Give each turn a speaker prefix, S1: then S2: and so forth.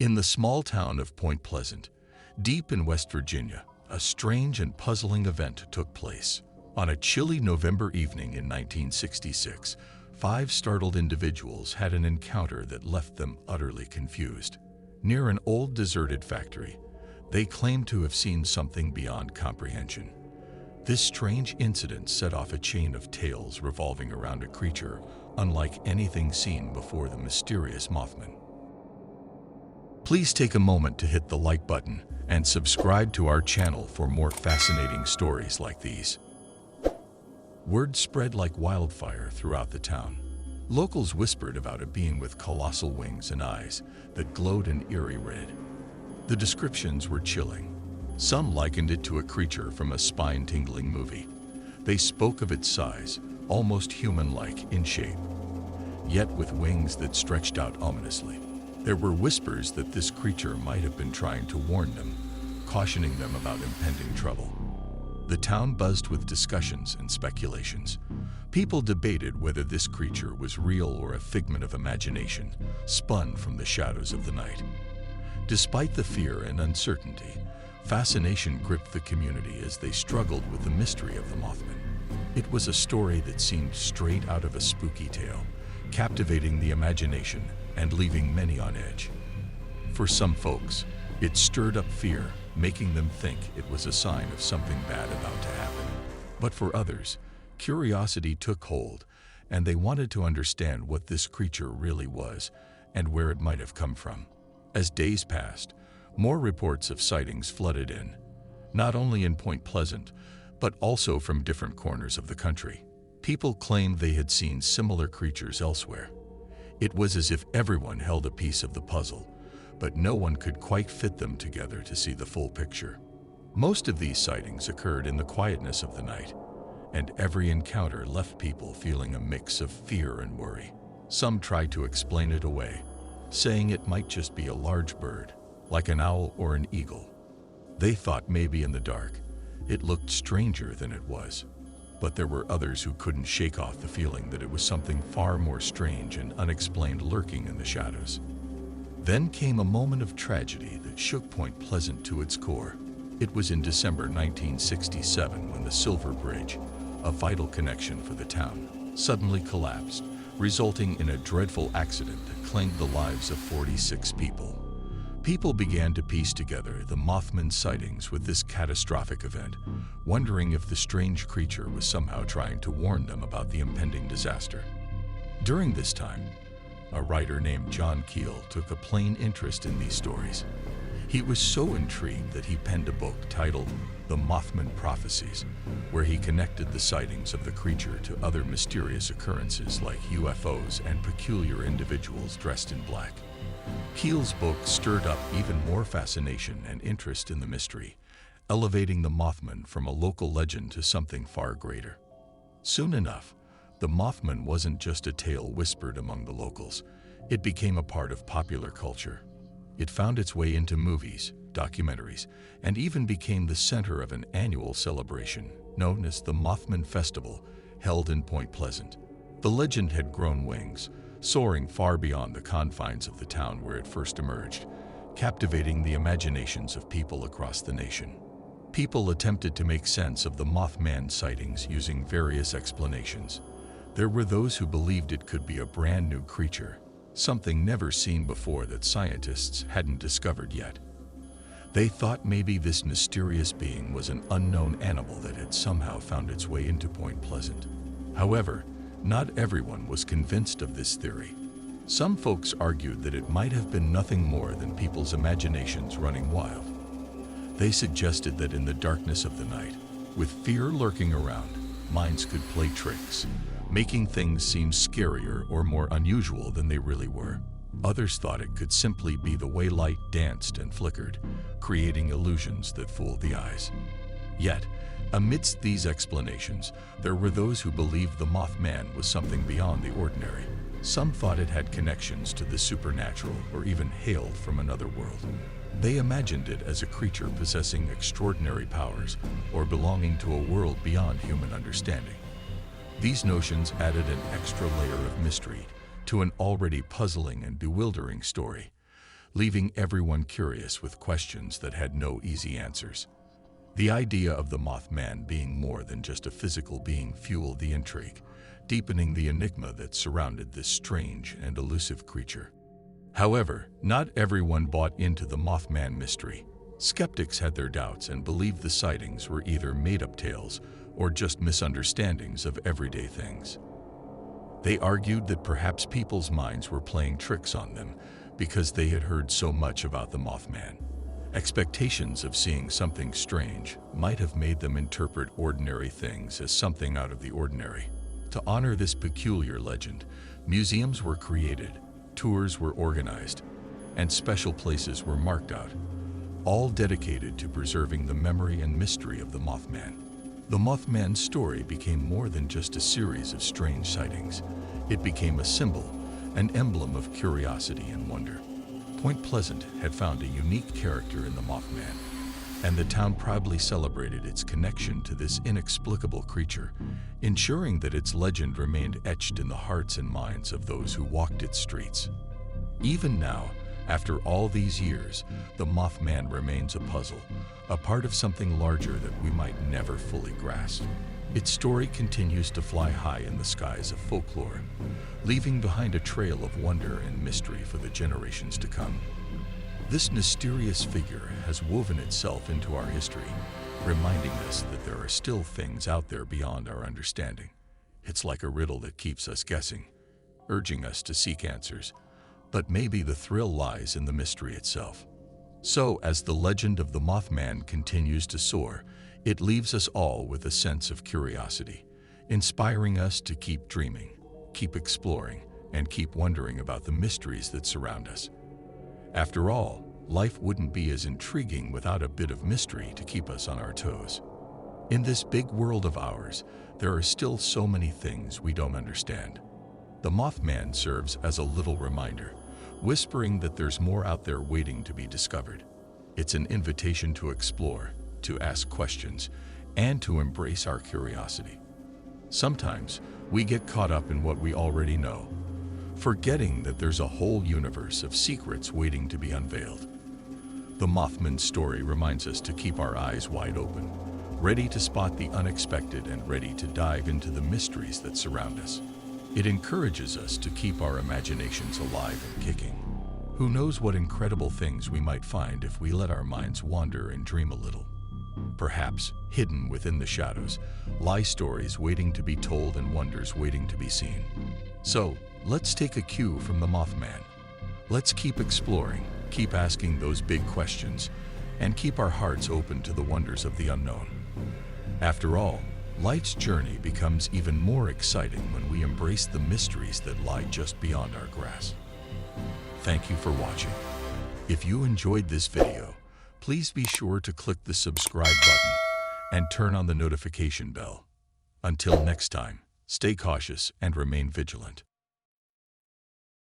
S1: In the small town of Point Pleasant, deep in West Virginia, a strange and puzzling event took place. On a chilly November evening in 1966, 5 startled individuals had an encounter that left them utterly confused. Near an old deserted factory, they claimed to have seen something beyond comprehension. This strange incident set off a chain of tales revolving around a creature unlike anything seen before, the mysterious Mothman. Please take a moment to hit the like button and subscribe to our channel for more fascinating stories like these. Word spread like wildfire throughout the town. Locals whispered about a being with colossal wings and eyes that glowed an eerie red. The descriptions were chilling. Some likened it to a creature from a spine-tingling movie. They spoke of its size, almost human-like in shape, yet with wings that stretched out ominously. There were whispers that this creature might have been trying to warn them, cautioning them about impending trouble. The town buzzed with discussions and speculations. People debated whether this creature was real or a figment of imagination, spun from the shadows of the night. Despite the fear and uncertainty, fascination gripped the community as they struggled with the mystery of the Mothman. It was a story that seemed straight out of a spooky tale, captivating the imagination and leaving many on edge. For some folks, it stirred up fear, making them think it was a sign of something bad about to happen. But for others, curiosity took hold, and they wanted to understand what this creature really was and where it might have come from. As days passed, more reports of sightings flooded in, not only in Point Pleasant, but also from different corners of the country. People claimed they had seen similar creatures elsewhere. It was as if everyone held a piece of the puzzle, but no one could quite fit them together to see the full picture. Most of these sightings occurred in the quietness of the night, and every encounter left people feeling a mix of fear and worry. Some tried to explain it away, saying it might just be a large bird, like an owl or an eagle. They thought maybe in the dark, it looked stranger than it was. But there were others who couldn't shake off the feeling that it was something far more strange and unexplained lurking in the shadows. Then came a moment of tragedy that shook Point Pleasant to its core. It was in December 1967 when the Silver Bridge, a vital connection for the town, suddenly collapsed, resulting in a dreadful accident that claimed the lives of 46 people. People began to piece together the Mothman sightings with this catastrophic event, wondering if the strange creature was somehow trying to warn them about the impending disaster. During this time, a writer named John Keel took a plain interest in these stories. He was so intrigued that he penned a book titled The Mothman Prophecies, where he connected the sightings of the creature to other mysterious occurrences like UFOs and peculiar individuals dressed in black. Keel's book stirred up even more fascination and interest in the mystery, elevating the Mothman from a local legend to something far greater. Soon enough, the Mothman wasn't just a tale whispered among the locals. It became a part of popular culture. It found its way into movies, documentaries, and even became the center of an annual celebration known as the Mothman Festival, held in Point Pleasant. The legend had grown wings, soaring far beyond the confines of the town where it first emerged, captivating the imaginations of people across the nation. People attempted to make sense of the Mothman sightings using various explanations. There were those who believed it could be a brand new creature, something never seen before that scientists hadn't discovered yet. They thought maybe this mysterious being was an unknown animal that had somehow found its way into Point Pleasant. However, not everyone was convinced of this theory. Some folks argued that it might have been nothing more than people's imaginations running wild. They suggested that in the darkness of the night, with fear lurking around, minds could play tricks, making things seem scarier or more unusual than they really were. Others thought it could simply be the way light danced and flickered, creating illusions that fooled the eyes. Yet, amidst these explanations, there were those who believed the Mothman was something beyond the ordinary. Some thought it had connections to the supernatural or even hailed from another world. They imagined it as a creature possessing extraordinary powers or belonging to a world beyond human understanding. These notions added an extra layer of mystery to an already puzzling and bewildering story. leaving everyone curious with questions that had no easy answers. The idea of the Mothman being more than just a physical being fueled the intrigue, deepening the enigma that surrounded this strange and elusive creature. However, not everyone bought into the Mothman mystery. Skeptics had their doubts and believed the sightings were either made-up tales or just misunderstandings of everyday things. They argued that perhaps people's minds were playing tricks on them because they had heard so much about the Mothman. Expectations of seeing something strange might have made them interpret ordinary things as something out of the ordinary. To honor this peculiar legend, museums were created, tours were organized, and special places were marked out, all dedicated to preserving the memory and mystery of the Mothman. The Mothman story became more than just a series of strange sightings. It became a symbol, an emblem of curiosity and wonder. Point Pleasant had found a unique character in the Mothman, and the town proudly celebrated its connection to this inexplicable creature, ensuring that its legend remained etched in the hearts and minds of those who walked its streets. Even now, after all these years, the Mothman remains a puzzle, a part of something larger that we might never fully grasp. Its story continues to fly high in the skies of folklore, leaving behind a trail of wonder and mystery for the generations to come. This mysterious figure has woven itself into our history, reminding us that there are still things out there beyond our understanding. It's like a riddle that keeps us guessing, urging us to seek answers. But maybe the thrill lies in the mystery itself. So, as the legend of the Mothman continues to soar, it leaves us all with a sense of curiosity, inspiring us to keep dreaming, keep exploring, and keep wondering about the mysteries that surround us. After all, life wouldn't be as intriguing without a bit of mystery to keep us on our toes. In this big world of ours, there are still so many things we don't understand. The Mothman serves as a little reminder, whispering that there's more out there waiting to be discovered. It's an invitation to explore, to ask questions, and to embrace our curiosity. Sometimes we get caught up in what we already know, forgetting that there's a whole universe of secrets waiting to be unveiled. The Mothman story reminds us to keep our eyes wide open, ready to spot the unexpected and ready to dive into the mysteries that surround us. It encourages us to keep our imaginations alive and kicking. Who knows what incredible things we might find if we let our minds wander and dream a little. Perhaps, hidden within the shadows, lie stories waiting to be told and wonders waiting to be seen. So, let's take a cue from the Mothman. Let's keep exploring, keep asking those big questions, and keep our hearts open to the wonders of the unknown. After all, life's journey becomes even more exciting when we embrace the mysteries that lie just beyond our grasp. Thank you for watching. If you enjoyed this video, please be sure to click the subscribe button and turn on the notification bell. Until next time, stay cautious and remain vigilant.